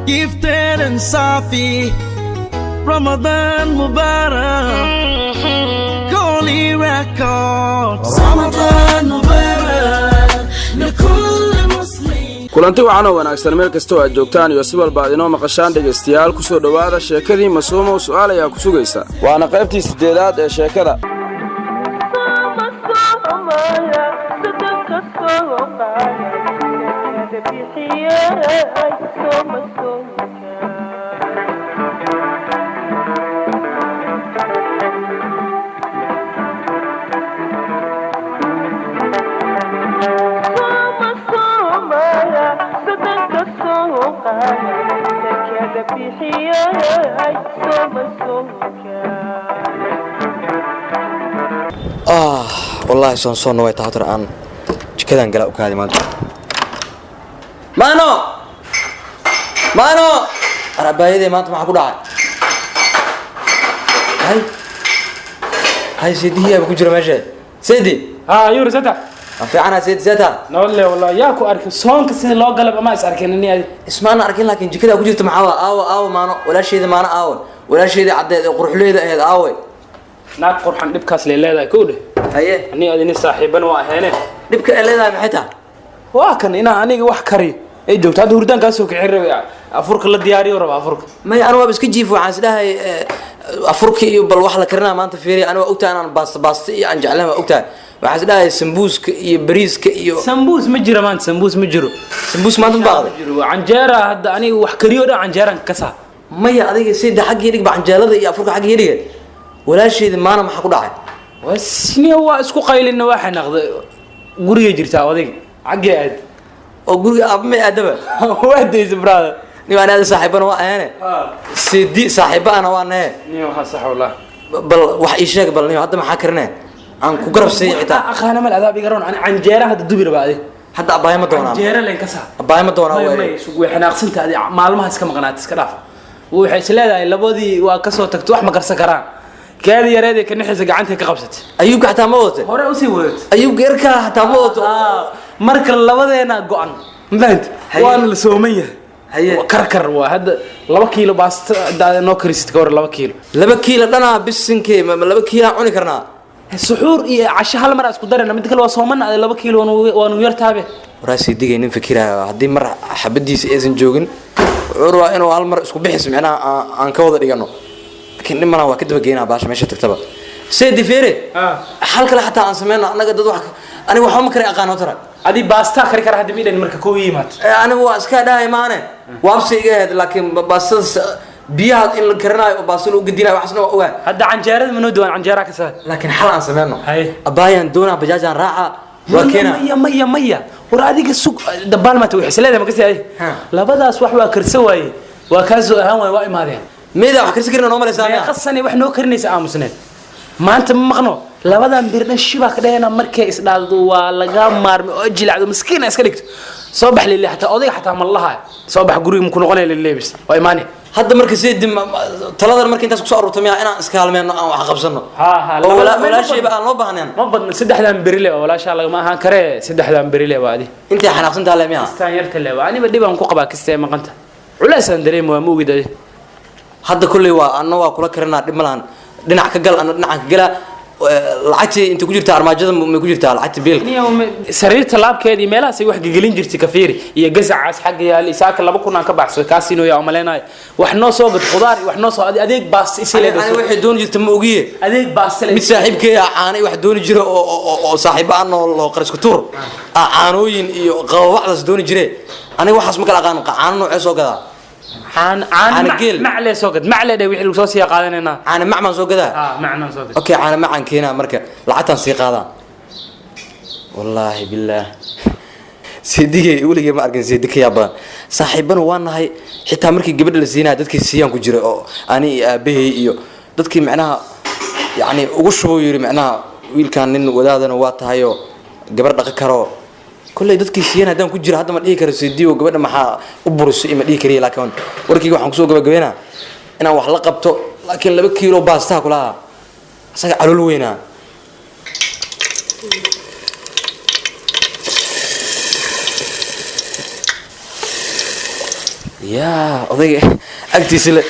gifted and Safi. Ramadan Mubarak, Goli Records. Ramadan Mubarak, لكل مسلم. kulanti wacan oo wanaagsan meel kasta oo aad joogtaan iyo si walba aad inoo maqashaan dhageystayaal ku soo dhawaada sheekadii Masuumo su'aal ayaa ku sugaysa waana qaybtii 8aad ee sheekada والله صون way tahay aan jikadan gala u kaadi maanta maano arabayade maanta waxa ku dhacay hay sidii ku jira meesha sidii yuri sata fiicana sidii sata noole wallahi yaa ku arkay soonka sida loo galab ama is arkeen inay ismaana arkin laakiin jikada ku jirta maxaa aaw maano walaasheeda maano aaw walaasheeda cadeed quruxleeda ahayd aaw naag qurxan dibkaas leeyahay ku dheh haye ani adini saaxiiban waa aheene dibka leedahay maxay tahay waa kan ina aniga wax kari ay joogto hada hurdaanka soo kicin rabay afurka la diyaariyo raba afurka may anu waa iska jiif waxaan isdhahay afurka iyo bal wax la karina maanta fiiri anu ogtaa inaan baasta iyo aan jeclaan ogtaa waxaan isdhahay sambuuska iyo bariiska iyo sambuus ma jiro maanta sambuus ma jiro sambuus maanta baaqday canjeera hada aniga wax kariyo dhan canjeeran ka saa maya adiga sida xaqii dhig canjeelada iyo afurka xaqii dhig walaasheeda maana maxaa ku dhacay wasniya waa isku qaylina waxa naqday guriga jirta odayga xaqii aad oo guriga abme aadaba waadaysa brother ni waan aad saaxiibana waa ahaane sidii saaxiibana waa nee ni waxa sax wallah bal wax ii sheeg bal ni hadda maxaa karnaa aan ku garabsay xitaa aqaana mal adaab igaroon aan canjeera hada dubi rabaade hadda abaay ma doonaa canjeera leen ka saa abaay ma doonaa way suuq xanaaqsantaadi maalmaha iska maqnaat iska dhaaf waxay isleedahay labadii waa ka soo tagto wax ma karsan karaan kaadi yareeday ka nixisa gacanta ka qabsatay ayuub xataa ma wato hore u sii wato ayuub geerka xataa ma wato marka labadeena go'an maanta waan la sooman yahay haye karkar waa hada 2 kiilo baasta daad noo karisid ka hor 2 kiilo 2 kiilo dhana bisinkee 2 kiilo cuni karnaa suxuur iyo casho hal mar isku darana mid kale waa sooman 2 kiilo waanu yartaabe waraasi digaynin fikiraya hadii mar xabadiisa aysan joogin urwa inuu hal mar isku bixis macnaa aan ka wada dhigano laakiin nimana waa ka daba geynaa baasha meesha tagtaba seedi feere hal kale xataa aan sameeyno anaga dad wax aniga waxa ma kare aqaano tara adi baasta kari kara hadii midaan marka koo yimaad aniga waa iska dhahay maane waabsiga ahayd laakiin baastada biyaha in la karinayo oo baastada u gadinayo waxasna waa ogaa hadda canjeerada manoo duwan canjeera ka saa laakiin xal aan sameeyno abaayaan doona bajaajaan raaca wakeena maya war adiga sug dabaalmata wax isleedahay ma kasi ay labadaas wax waa karsa waaye waa ka soo ahaan waa imaadeen meeda wax karsa karina noo maleysaan qasani wax noo karinaysa aamusneed maanta ma maqno labadan birna shiba ka dheena markay isdhaado waa laga maarmay oo jilacdo miskiin iska dhigto soo bax leeyahay xataa odayga xataa ma laha soo bax guriga ku noqonay leebis waa imaanay hadda marka seedi taladan markii intaas ku soo ururtay inaan iska halmeeno aan wax qabsano walaashay baa loo baahnaan ma badna saddexdan berile walaasha laga ma ahaan kare saddexdan berile waadi inta xanaaqsantaa leeyahay istaan yarta leeyahay aniba dhibaan ku qabaa kastay maqanta culaasan dareemo waa muugiday hadda kulli waa anna waa kula karinaa dhib malaan dhinac ka gal anna dhinac ka gala lacagtii inta ku jirta armaajada ma ku jirta lacagtii biilka sariirta laabkeedii meelaha ay wax gagelin jirtay kafiiri iyo gasacaas xaq yaal isaaka 2 aan ka baxsay kaasino yaa umaleynay wax noo soo gad khudaar wax noo soo adeeg baas isileedo ani waxay doon jirtay ma ogiye adeeg baas mid saaxiibkay aanay wax doon jiro oo saaxiibaan loo qarisku tur aanooyin iyo qawaacdaas doon jirey aniga waxaas ma kala aqaan qaano nooc soo gadaa عن معلي سوقد معلي ده وحي لو سي قادنينا انا معمن سوقدا معمن سوقد اوكي انا معن كينا marka lacagtan sii qaada wallahi billah sidigay waliga ma arkin sidikaya badan saaxiiban waanahay xitaa markii gabadha la siinaa dadkii siiyaan ku jira oo ani aabahay iyo dadkii macnaha yaani ugu shubo yiri macnaha wiilkan nin wadaadana waa tahay oo gabar dhaqan karo كل ده كيسين هذا كوجر هذا ما ديك رسيدي وقبلنا مع أبرص إما ديك ري لكن وركي واحد كسوق قبلنا أنا واحد لقبته لكن لبك كيلو باستا كلها سأ على وينا يا أضيع أكتسل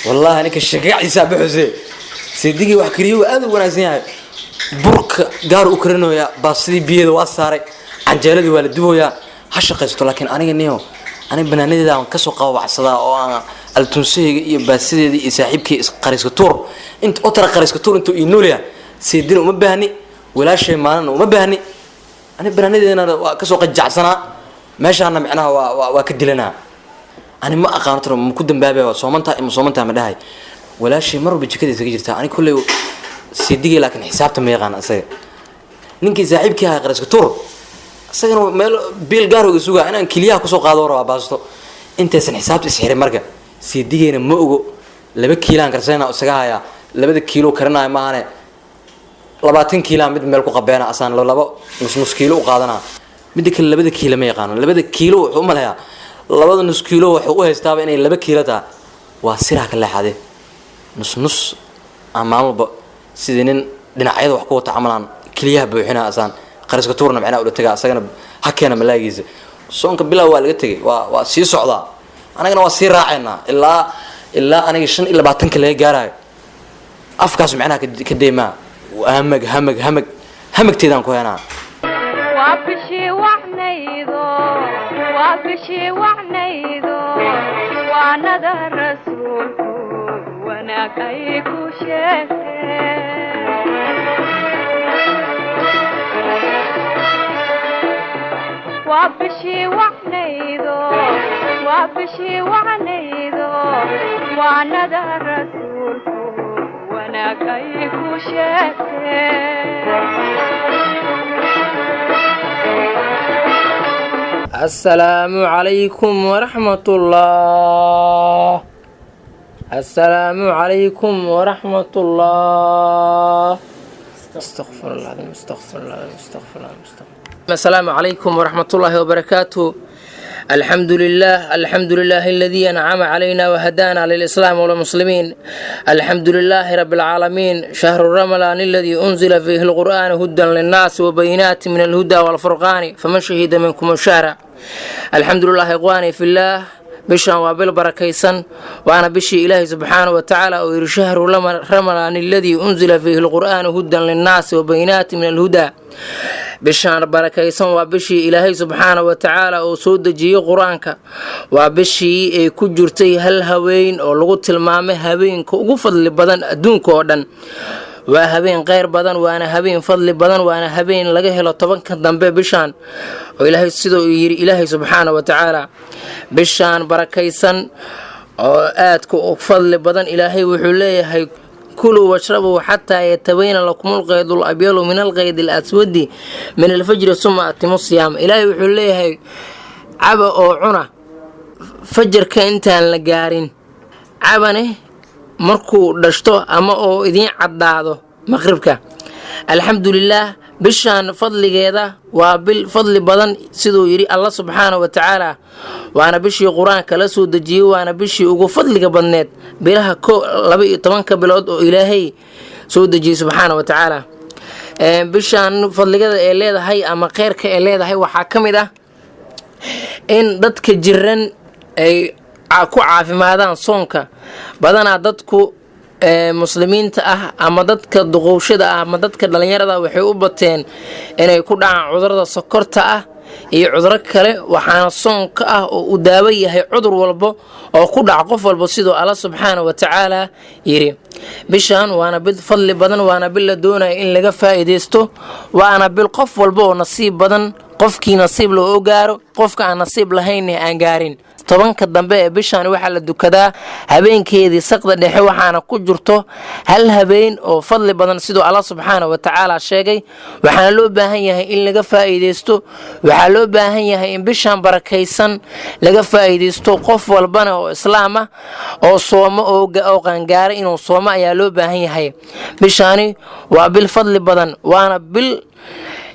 والله أنا كشجاع يسابح حسين سيدي وحكريه هذا وناسيها برك قار أكرنه يا باصدي بيد واساري عن جلدي والدوه يا هالشقيسته لكن أنا جنيه أنا بنانيدي ده كسوق وعصدا أو التونسي باصدي يسحبك قريسكتور أنت أترى قريسكتور أنتوا إنوليا سيدي وما بهني ولا شيء معنا وما بهني أنا بنانيدي أنا كسوق جعسنا ماشي أنا معناها وكدلنا أنا ما أقارن ترى مقدم بابي وصومنتها مدهاي ولا شيء مرة بتشكل تجربتها أنا كله سيدي لكن حسابته ما يغان أصلا نينك زعيبك يا قريسكتور أصلا مال بيل قارو يسوق أنا كليها كسوق قادورة باسطو أنت سن حسابت سحر مرجع سيدي أنا مؤجو لبك كيلان كرسينا أسقاها لبد كيلو كرنا ما أنا 20 كيلو مد ملكو قبينا أصلا لو لبا نص كيلو قادنا بدك لبد كيلو ما يغان لبد كيلو هم لها لبد نص كيلو وحقوه يستوى إني لبد كيلو تا واسيرها كلها حده نص أمام سيدين دناعيد وحقوه تعملان كليها بوحنا أصلا قريسكتورنا معنا ولا تجا أصلا حكينا ملاجيز صونك بلا ولا تجي وسي صعدا أنا كنا وسي راعينا إلا أنا يشن إلا بعتنك اللي جاراي أفكاس معنا كديما وهمك تيدان كوينا وابشي وعنيدو وانا ذا الرسول وانا كيكو وابشي وعنيدو وانا ذا الرسول وانا كيكو السلام عليكم ورحمة الله. السلام عليكم ورحمة الله. استغفر الله العظيم استغفر الله استغفر الله السلام عليكم ورحمة الله وبركاته. الحمد لله الذي أنعم علينا وهدانا للإسلام والمسلمين. الحمد لله رب العالمين. شهر رمضان الذي أنزل فيه القرآن هدى للناس وبينات من الهدى والفرقان فمن شهد منكم الشهر. الحمد لله إخواني في الله بشان وبالبركيسن وأنا بشي إلهي سبحانه وتعالى وير شهر رمضان الذي أنزل فيه القرآن هدى للناس وبينات من الهدى bishaan barakaysan waa bishii ilaahay subxaana wa tacaala oo soo dejiyey qur-aanka waa bishii ay ku jirtay hal haween oo lagu tilmaamay haweenka ugu fadli badan adduunka oo dhan waa habeen kheyr badan waana habeen fadli badan waana habeen laga helo 10ka dambe bishaan oo ilaahay sidoo yiri ilaahay subxaana wa tacaala bishaan barakaysan oo aad ku fadli badan ilaahay wuxuu leeyahay كلوا واشربوا حتى يتبين لكم القيد الأبيض من القيد الأسود من الفجر ثم أتموا الصيام إلهي وحول ليه عبا أو عنا فجر كإنتان لقارين عبانه مركو دشتو أما أو إذين عدادو مغربك الحمد لله bishaan fadligeeda waa bil fadli badan sidoo yiri Allah subhanahu wa ta'ala waana bishii quraanka la soo dejiyay waana bishii ugu fadliga badneed bilaha 12 bilood oo Ilaahay soo dejiyay subhanahu wa ta'ala bishaan fadligeeda ee leedahay ama khayrka ee leedahay waxa kamid ah in dadka jiran ay ku caafimaadaan soonka badana dadku muslimiinta ah ama dadka duqowshada ah ama dadka dhalinyarada waxay u bateen inay ku dhacaan cudurada sokorta ah iyo cuduro kale waxaana soonka ah oo u daawo yahay cudur walba oo ku dhac qof walba sidoo Allah subhanahu wa ta'ala yiri bishaan waana bil fadli badan waana bil la doonayo in laga faa'iideysto waana bil qof walba oo nasiib badan qofkii nasiib loo gaaro qofka aan nasiib lahayn aan gaarin 10ka dambe ee bishaan waxa la dukadaa habeenkeedii saqda dhexe waxaana ku jirto hal habeen oo fadli badan sidoo Allah subhanahu wa ta'ala sheegay waxaana loo baahan yahay in laga faa'iideysto waxa loo baahan yahay in bishaan barakaysan laga faa'iideysto qof walbana oo islaam ah oo soomo oo qaangaar inuu soomo ayaa loo baahan yahay bishaani waa bil fadli badan waana bil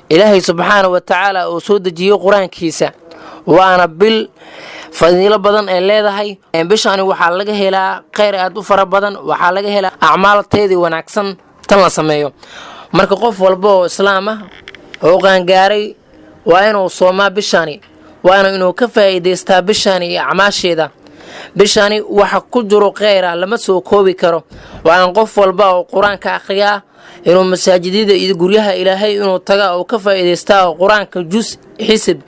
ilaahay subhanahu wa ta'ala oo soo dejiyay quraankiisa waana bil fadiilo badan ay leedahay. Bishani waxaa laga helaa kheyr aad u fara badan, waxaa laga helaa acmaalteedii wanaagsan tan la sameeyo. Marka qof walba oo islaam ah oo qaangaaray waa inuu soomaa bishani, waana inuu ka faa'iidaystaa bishani iyo acmaasheeda. bishani waxa ku jiro kheyr lama soo koobi karo. waa in qof walba oo quraanka akhriyaa inuu masaajidada iyo guryaha Ilaahay inuu taga oo ka faa'iidaystaa quraanka juz xisab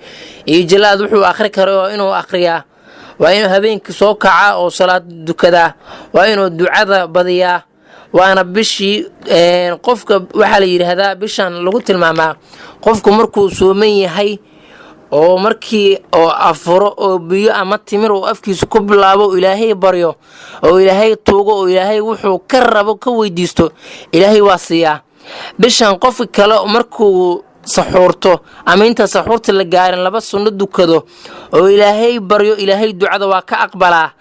iyo jalaad wuxuu akhri karo inuu akhriyaa. waa inuu habeenkii soo kaca oo salaad dukada, waa inuu ducada badiyaa. waana bishii qofka waxa la yiraahdaa bishan lagu tilmaamaa qofku markuu sooman yahay oo markii oo afuro oo biyo ama timir oo afkiisa ku bilaabo Ilaahay baryo oo Ilaahay tuugo oo Ilaahay wuxuu ka rabo ka weydiisto Ilaahay waa siiyaa. bishan qof kale markuu saxuurto ama inta saxuurta la gaarin laba sunno dukado oo Ilaahay baryo Ilaahay ducada waa ka aqbalaa.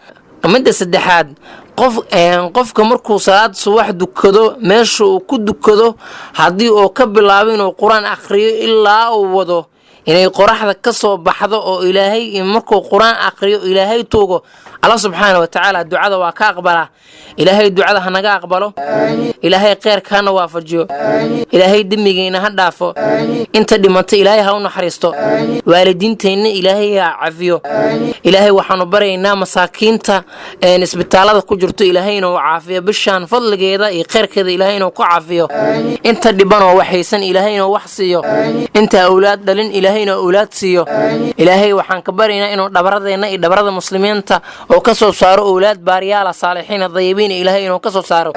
midda saddexaad qofka markuu salaad subax dukado meesha uu ku dukado haddii oo ka bilaabo inuu quraan akhriyo ilaa uu wado inay qoraxda ka soo baxdo oo Ilaahay markuu quraan akhriyo Ilaahay tuugo Allah subhanahu wa ta'ala ducada waa ka aqbalaa. Ilaahay ducada ha naga aqbalo, Ilaahay khayrkaana waafajiyo, Ilaahay dimigeena ha dhaafo, inta dhimata Ilaahay ha u naxariisto, waalidiinteena Ilaahay ha cafiyo. Ilaahay waxaanu baraynaa masaakiinta isbitaalada ku jirto Ilaahay inuu caafiyo bishan fadligeeda iyo khayrkeeda Ilaahay inuu ku caafiyo. inta dhiban oo waxaysan Ilaahay inuu wax siiyo, inta awlaad dhalin Ilaahay inuu awlaad siiyo. Ilaahay waxaan ka baraynaa inuu dhabradeena iyo dhabrada muslimiinta oo ka soo saaro awlaad baariyaal saalixiin dayibiin Ilaahay inuu ka soo saaro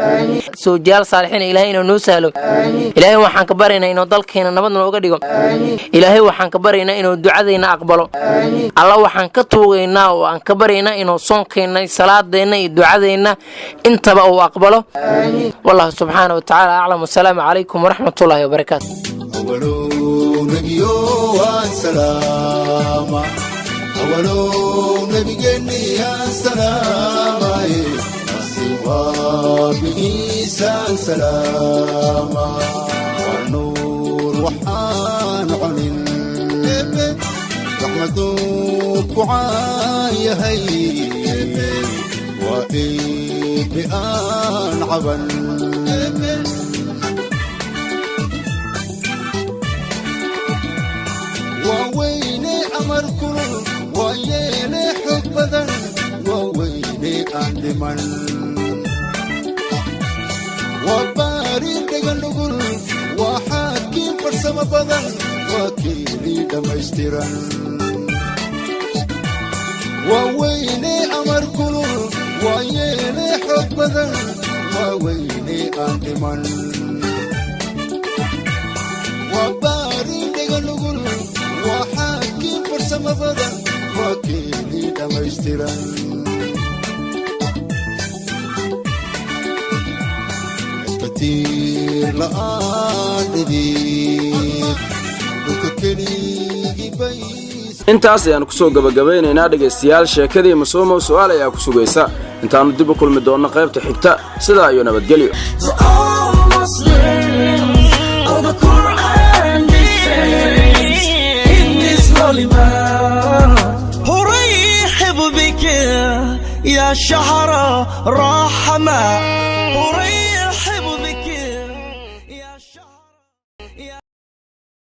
soo jaal saalixiin Ilaahay inuu noo sahlo. Ilaahay waxaan ka baraynaa inuu dalkeena nabad nooga dhigo. Ilaahay waxaan ka baraynaa inuu ducadeena aqbalo. Allah waxaan ka tuugaynaa oo aan ka baraynaa inuu soonkeena salaadeena iyo ducadeena intaba uu aqbalo. Wallahu subhanahu wa ta'ala a'lam. Assalamu alaykum wa rahmatullahi wa barakatuh. أولو نبيني يا سلام وبإيسى سلام والنور وحان علم رحمتك وعايا هي وإيد بآن عبن وويني أمر كل ويلي حب بدن وويلي أندمن وباري دقل وحاكي فرسم بدن وكيلي دمشترن وويلي أمر كل ويلي حب بدن وويلي أندمن وباري دقل وحاكي فرسم بدن وكيلي دمشترن كتير لآدبي وككلي بيس intaas ayaan ku soo gabagabeynaynaa dhageystayaal sheekadii Masuumo su'aal ayaa ku sugaysa intaanu dib u kulmi doono qaybta xigta sidaa iyo nabadgelyo أرحب بك يا شهر رحمة